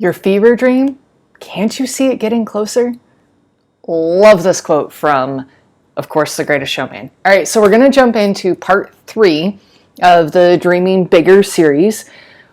Your fever dream? Can't you see it getting closer? Love this quote from, of course, The Greatest Showman. All right, so we're going to jump into part 3 of the Dreaming Bigger series.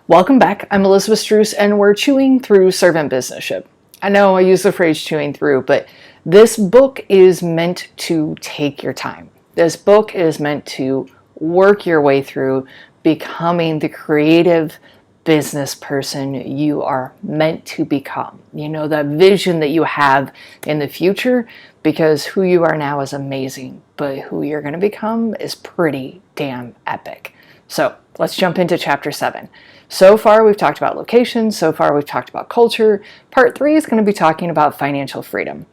Welcome back. I'm Elizabeth Struess, and we're chewing through Servant Businessship. I know I use the phrase chewing through, but this book is meant to take your time. This book is meant to work your way through becoming the creative business person you are meant to become. You know, that vision that you have in the future, because who you are now is amazing, but who you're going to become is pretty damn epic. So let's jump into chapter 7. So far, we've talked about location. So far, we've talked about culture. Part 3 is going to be talking about financial freedom.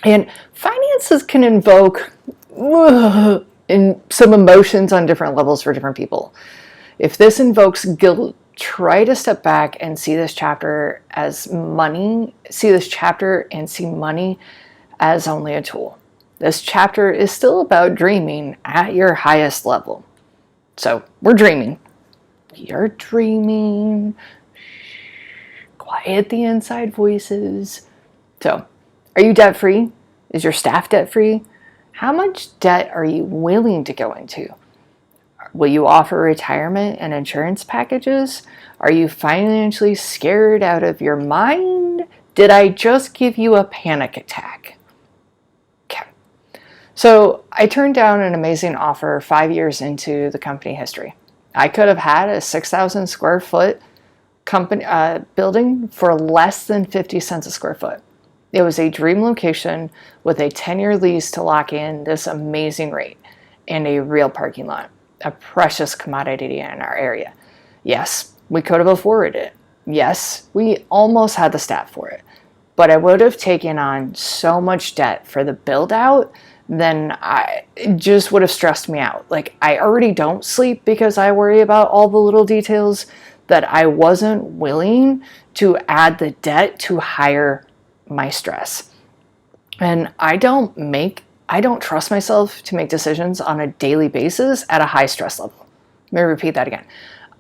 And finances can invoke in some emotions on different levels for different people. If this invokes guilt, try to step back and see this chapter as money. See this chapter and see money as only a tool. This chapter is still about dreaming at your highest level. So we're dreaming. You're dreaming. Quiet the inside voices. So, are you debt-free? Is your staff debt-free? How much debt are you willing to go into? Will you offer retirement and insurance packages? Are you financially scared out of your mind? Did I just give you a panic attack? Okay. So I turned down an amazing offer 5 years into the company history. I could have had a 6,000 square foot company building for less than 50 cents a square foot. It was a dream location with a 10-year lease to lock in this amazing rate and a real parking lot, a precious commodity in our area. Yes, we could have afforded it. Yes, we almost had the staff for it. But I would have taken on so much debt for the build out, then it just would have stressed me out. Like, I already don't sleep because I worry about all the little details, that I wasn't willing to add the debt to higher my stress. And I don't trust myself to make decisions on a daily basis at a high stress level. Let me repeat that again.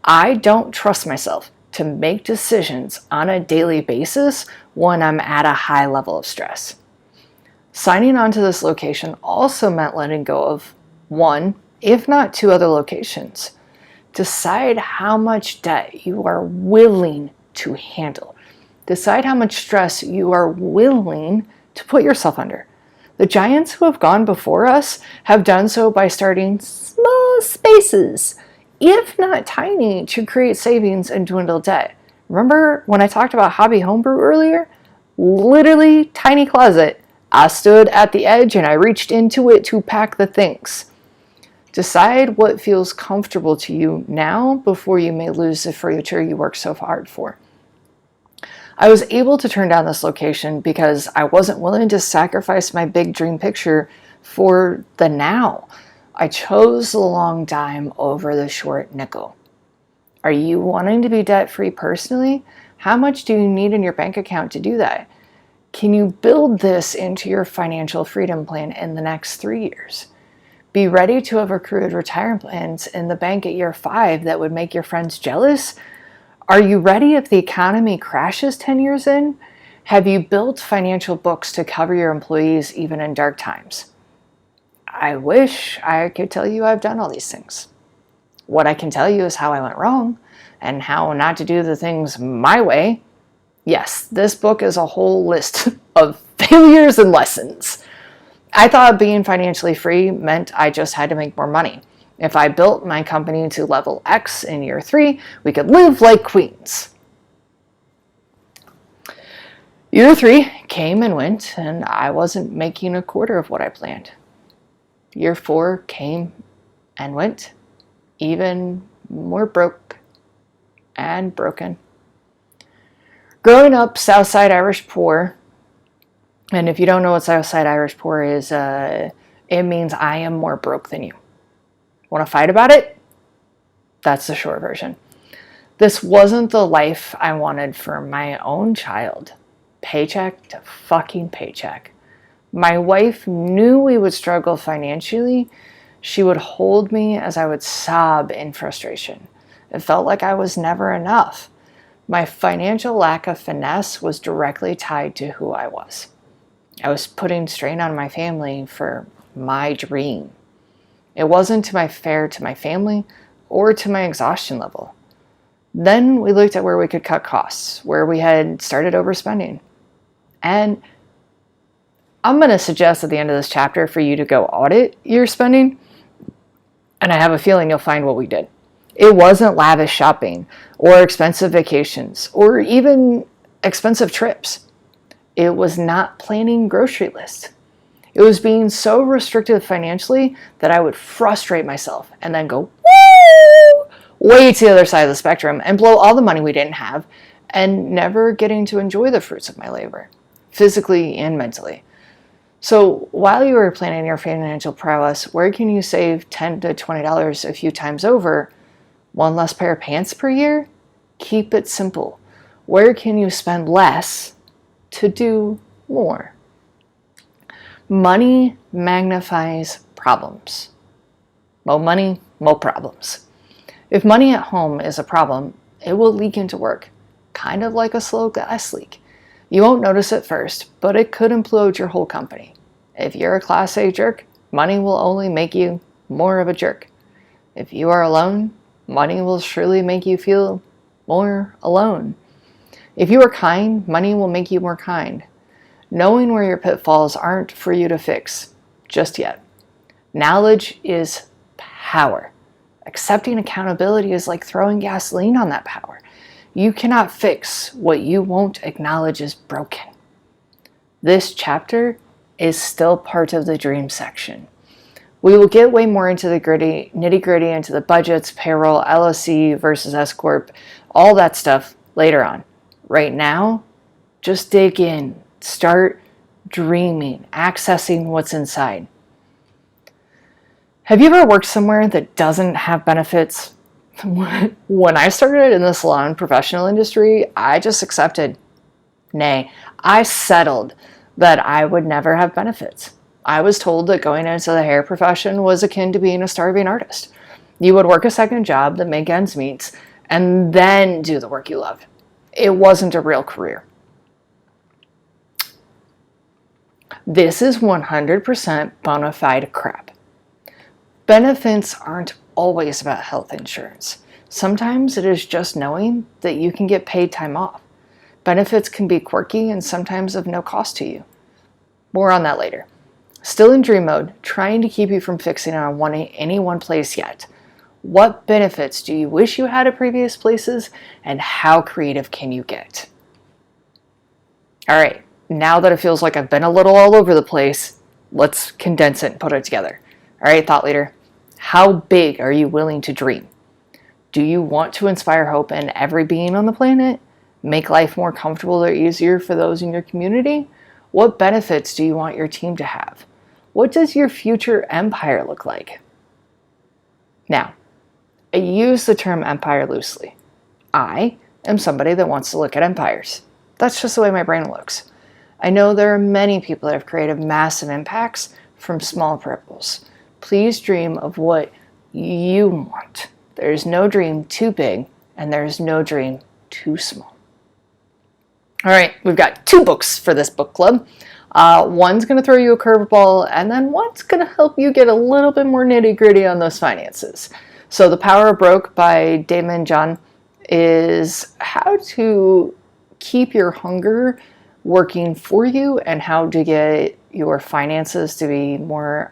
I don't trust myself to make decisions on a daily basis when I'm at a high level of stress. Signing on to this location also meant letting go of one, if not two other locations. Decide how much debt you are willing to handle. Decide how much stress you are willing to put yourself under. The giants who have gone before us have done so by starting small spaces, if not tiny, to create savings and dwindle debt. Remember when I talked about hobby homebrew earlier? Literally tiny closet. I stood at the edge and I reached into it to pack the things. Decide what feels comfortable to you now before you may lose the future you worked so hard for. I was able to turn down this location because I wasn't willing to sacrifice my big dream picture for the now. I chose the long dime over the short nickel. Are you wanting to be debt-free personally? How much do you need in your bank account to do that? Can you build this into your financial freedom plan in the next 3 years? Be ready to have accrued retirement plans in the bank at year 5 that would make your friends jealous? Are you ready if the economy crashes 10 years in? Have you built financial books to cover your employees even in dark times? I wish I could tell you I've done all these things. What I can tell you is how I went wrong and how not to do the things my way. Yes, this book is a whole list of failures and lessons. I thought being financially free meant I just had to make more money. If I built my company to level X in year 3, we could live like queens. Year 3 came and went, and I wasn't making a quarter of what I planned. Year 4 came and went, even more broke and broken. Growing up Southside Irish poor, and if you don't know what Southside Irish poor is, it means I am more broke than you. Want to fight about it? That's the short version. This wasn't the life I wanted for my own child. Paycheck to fucking paycheck. My wife knew we would struggle financially. She would hold me as I would sob in frustration. It felt like I was never enough. My financial lack of finesse was directly tied to who I was. I was putting strain on my family for my dream. It wasn't fair to my family or to my exhaustion level. Then we looked at where we could cut costs, where we had started overspending. And I'm going to suggest at the end of this chapter for you to go audit your spending. And I have a feeling you'll find what we did. It wasn't lavish shopping or expensive vacations or even expensive trips. It was not planning grocery lists. It was being so restrictive financially that I would frustrate myself and then go way to the other side of the spectrum and blow all the money we didn't have and never getting to enjoy the fruits of my labor, physically and mentally. So while you are planning your financial prowess, where can you save $10 to $20 a few times over? One less pair of pants per year? Keep it simple. Where can you spend less to do more? Money magnifies problems. More money, more problems. If money at home is a problem, it will leak into work, kind of like a slow gas leak. You won't notice it first, but it could implode your whole company. If you're a Class A jerk, money will only make you more of a jerk. If you are alone, money will surely make you feel more alone. If you are kind, money will make you more kind. Knowing where your pitfalls aren't for you to fix just yet. Knowledge is power. Accepting accountability is like throwing gasoline on that power. You cannot fix what you won't acknowledge is broken. This chapter is still part of the dream section. We will get way more into the nitty-gritty, into the budgets, payroll, LLC versus S Corp, all that stuff later on. Right now, just dig in. Start dreaming, accessing what's inside. Have you ever worked somewhere that doesn't have benefits? When I started in the salon professional industry, I just accepted. Nay, I settled that I would never have benefits. I was told that going into the hair profession was akin to being a starving artist. You would work a second job that make ends meet and then do the work you love. It wasn't a real career. This is 100% bona fide crap. Benefits aren't always about health insurance. Sometimes it is just knowing that you can get paid time off. Benefits can be quirky and sometimes of no cost to you. More on that later. Still in dream mode, trying to keep you from fixing on any one place yet. What benefits do you wish you had at previous places, and how creative can you get? All right, now that it feels like I've been a little all over the place, let's condense it and put it together. All right, thought leader, how big are you willing to dream? Do you want to inspire hope in every being on the planet? Make life more comfortable or easier for those in your community? What benefits do you want your team to have? What does your future empire look like? Now, I use the term empire loosely. I am somebody that wants to look at empires. That's just the way my brain looks. I know there are many people that have created massive impacts from small ripples. Please dream of what you want. There is no dream too big, and there is no dream too small. All right, we've got 2 books for this book club. One's going to throw you a curveball, and then one's going to help you get a little bit more nitty-gritty on those finances. So The Power of Broke by Daymond John is how to keep your hunger working for you and how to get your finances to be more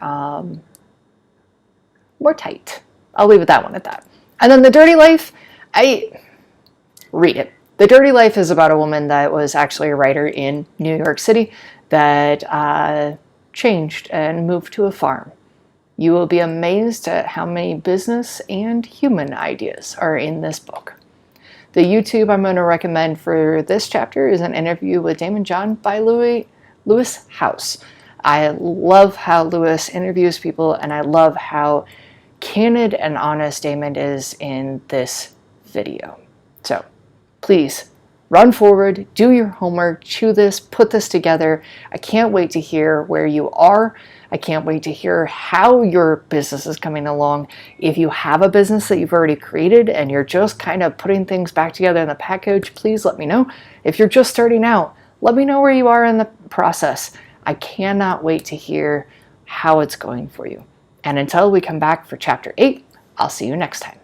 tight. I'll leave it that one at that. And then The Dirty Life, read it. The Dirty Life is about a woman that was actually a writer in New York City that changed and moved to a farm. You will be amazed at how many business and human ideas are in this book. The YouTube I'm going to recommend for this chapter is an interview with Daymond John by Lewis House. I love how Lewis interviews people, and I love how candid and honest Daymond is in this video. So please run forward, do your homework, chew this, put this together. I can't wait to hear where you are. I can't wait to hear how your business is coming along. If you have a business that you've already created and you're just kind of putting things back together in the package, please let me know. If you're just starting out, let me know where you are in the process. I cannot wait to hear how it's going for you. And until we come back for chapter 8, I'll see you next time.